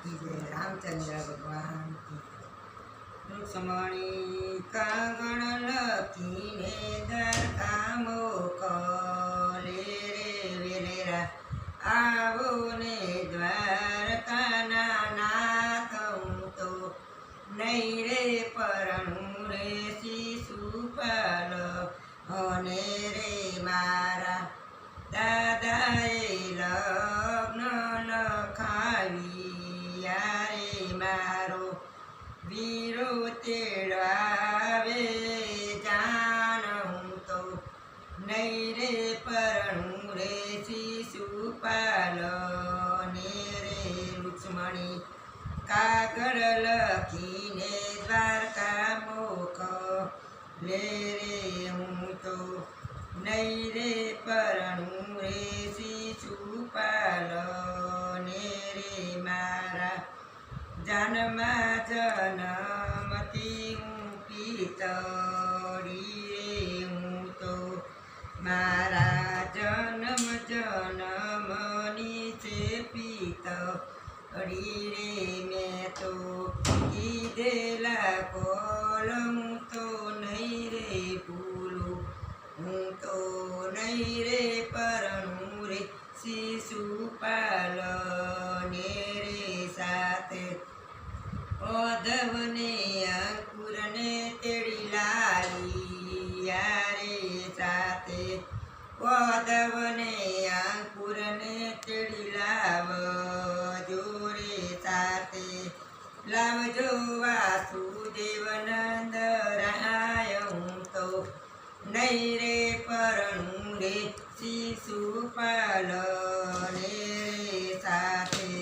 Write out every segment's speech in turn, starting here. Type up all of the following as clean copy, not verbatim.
की जय रामचंद्र भगवान की। रुक्ष्मणी कागण लखीने द्वारका मोकले रे वेलेरा आवो ने द्वारका नाथ हूँ तो नहीं रे परણું रे शिशुपाल અને રે મારા દાદાએ લગ્ન લખાવ્યા રે મારો વીરો તેડાવે જાણ હું તો નહીં રે પરણું રે શિશુપાલ ને રે રુક્ષ્મણી કાગળ લખીને દ્વારકા મોકલે રે હું તો નહીં રે પરણું રે શિશુપાલ ને રે મારા જાનમાં જન્મથી હું પિતળી રે હું તો મારા જન્મ જન્મની છે પિતળી રે મેં તો કીધેલા કોલ હું તો નહીં રે ભૂલું હું તો નહીં રે પરણું રે શિશુપાલ ને રે સાથે ઓધવને અંકુરને તેડી લાવ્યા રે સાથે ઓધવને અંકુરને તેડી લાવજો રે સાથે લાવજો વાસુદેવ નંદરાય હું તો નહીં રે પરણું રે શિશુપાલ ને રે સાથે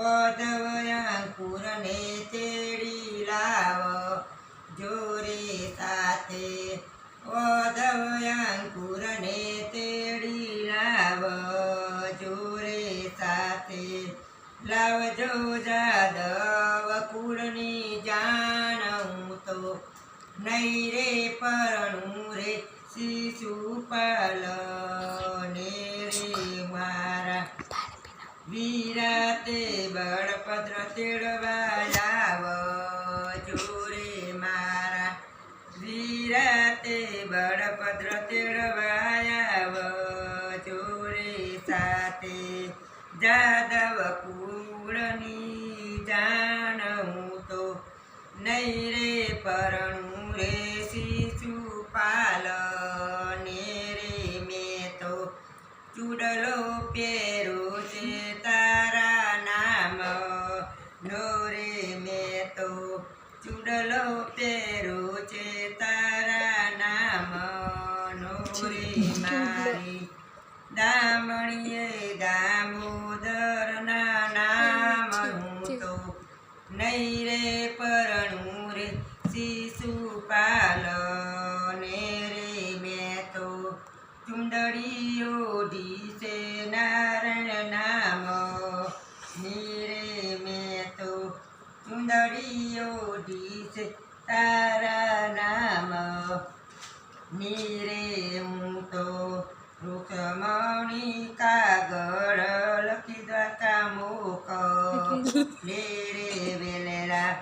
ઓધવ અંકુરને તેડી લાવ જોરે સાથે ઓધવ અંકુરને તેડી લાવ જોરે સાથે લાવજો જાદવ કુળની જાણ હું તો નહીં રે પરણું રે શિશુપાલ ને રે મારા વિરાતે બળભદ્ર તેડવા આવજો રે મારા વિરાતે બળભદ્ર તેડવા આવજો રે સાથે જાદવ કુળની જાણ હું તો નહીં રે પરણું રે શિશુપાલ ને રે મેં તો ચૂડલો પહેરો છે તારા નામ નો રે મેં તો ચૂડલો પહેરો છે તારા નામ નો રે મારી દામણીએ દામોદરના નામ હું તો નહીં રે પરણું રે શિશુપાલ ને રે મેં તો ચુંદડી ઓઢી છે નારાયણ નામ નીરે મેં તો ચુંદડી ઓઢી છે તારા નામ નીરે હું તો રૂક્ષ્મણી કાગળ લખી દ્વારકા મોકલે રે વેલેલા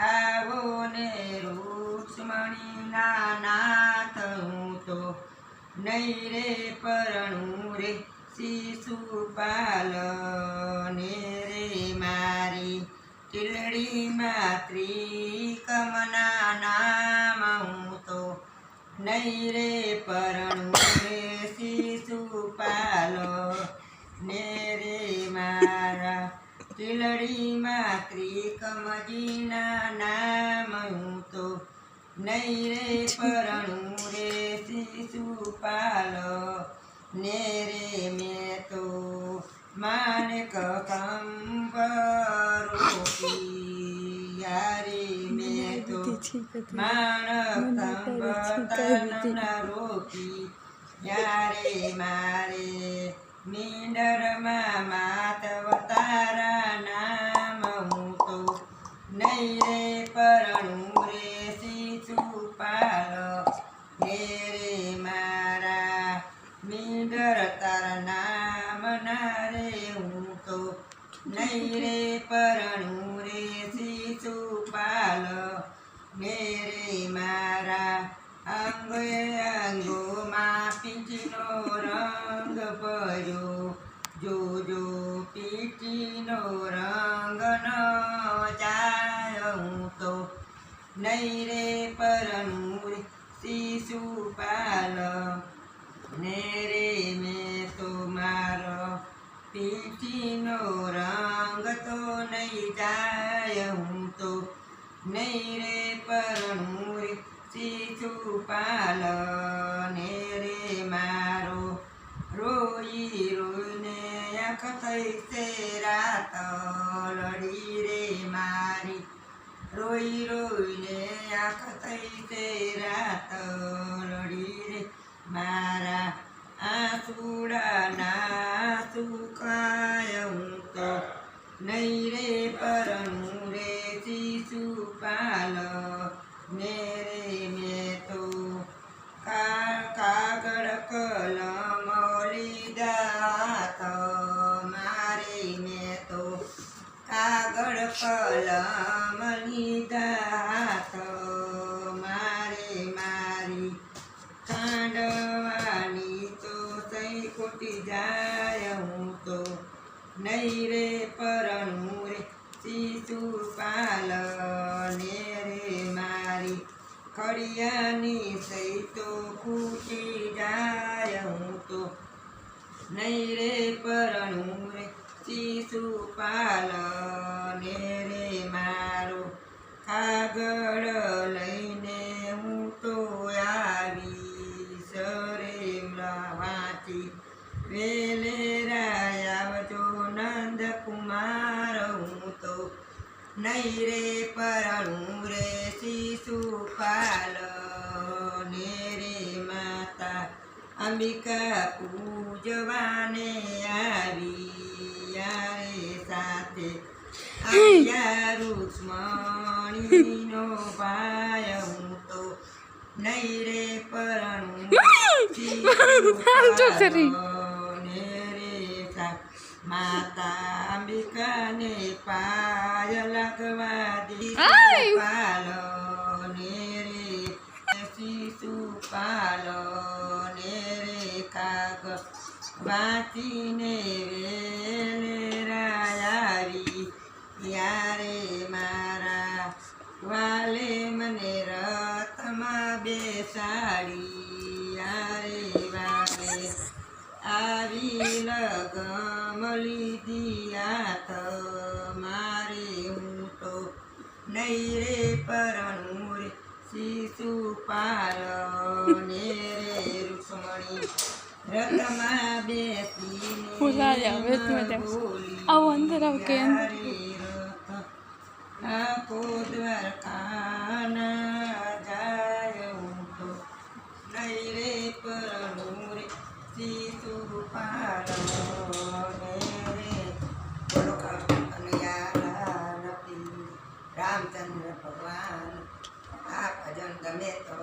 આવો ને રૂક્ષ્મણીના નાથ હું તો નહીં રે પરણું રે શિશુપાલ ને રે મારી ટીલડીમાં ત્રિકમના નામ હું તો નહીં રે પરણું રે શિશુપાલ ને રે મારા ટીલડીમાં ત્રિકમજીના નામ હું તો નહીં રે પરણું રે શિશુપાલ ને રે મેં તો માણેક કંબરૂપી રે મેં તો માણક કંબના રોપી યારે મારે મીંડરમાં માતવ તારા નામ હું તો નહીં રે પરણું રે શિશુપાલ ને રે મારા મીંડર તારા નામ ના રે હું તો નહીં રે પરણું રે શિશુપાલ ને રે મારા અંગે અંગોમાં પીંછીનો રંગ ભર્યો જોજો પીંછીનો રંગ ન જાય હું તો નહીં રે પરણું રે શિશુપાલ ને રે મેં તો મારો પીંછીનો રંગ તો નહીં જાય હું તો નહીં રે પરણું રે શિશુપાલ ને રે મારો રોઈ રોઈને આંખ થઈ છે રાત લડી રે મારી રોઈ રોઈને આંખ થઈ છે રાત લડી રે મારા આંસુડાના સુકાય હું તો નહીં રે પરણું રે શિશુપાલ ને રે મેં તો કાગળ કલમ લીધા તો મારે મેં તો કાગળ કલમ લીધા તો મારે મારી કાંડવાની તો સહી ખોટી જાય હું તો નહીં રે પરણું રે શિશુપાલ ને રે મારી કડિયાની સહી તો ખૂટી જાય હું તો નહીં રે પરણું રે શિશુપાલ ને રે મારો કાગળ લઈને હું તો આવીશ રે વાંચી વેલેરા આવજો નંદકુમાર હું તો નહીં રે પરણું રે શિશુપાલ ને રે માતા અંબિકા પૂજવાને આવી રે સાથે આવ્યા રૂક્ષ્મણીનો ભાઈ હું તો નહીં રે પરણું શિશુપાલ ને રે માતા અંબિકાને પાય લગવા શિશુપાલ ને રે શિશુપાલ ને રે કાગ વાંચીને વેલેરા આવી યારે મારા વાલે મને રથમાં બેસાડી યારે વાલે આવી લગમ લીધી હાથ મારે હું તો નહીં રે પરણું રે શિશુપાલ ને રે રૂક્ષ્મણી રથમાં બેસીને આખો દ્વારકાના જાય હું તો નહીં રે પરણું રે શિશુપાલ ને રે બોલો કનૈયા નથી રામચંદ્ર ભગવાન આ ભજન ગમે તો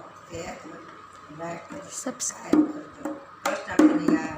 સબસ્ક્રાઈબ કરજો કૃષ્ણ કનૈયા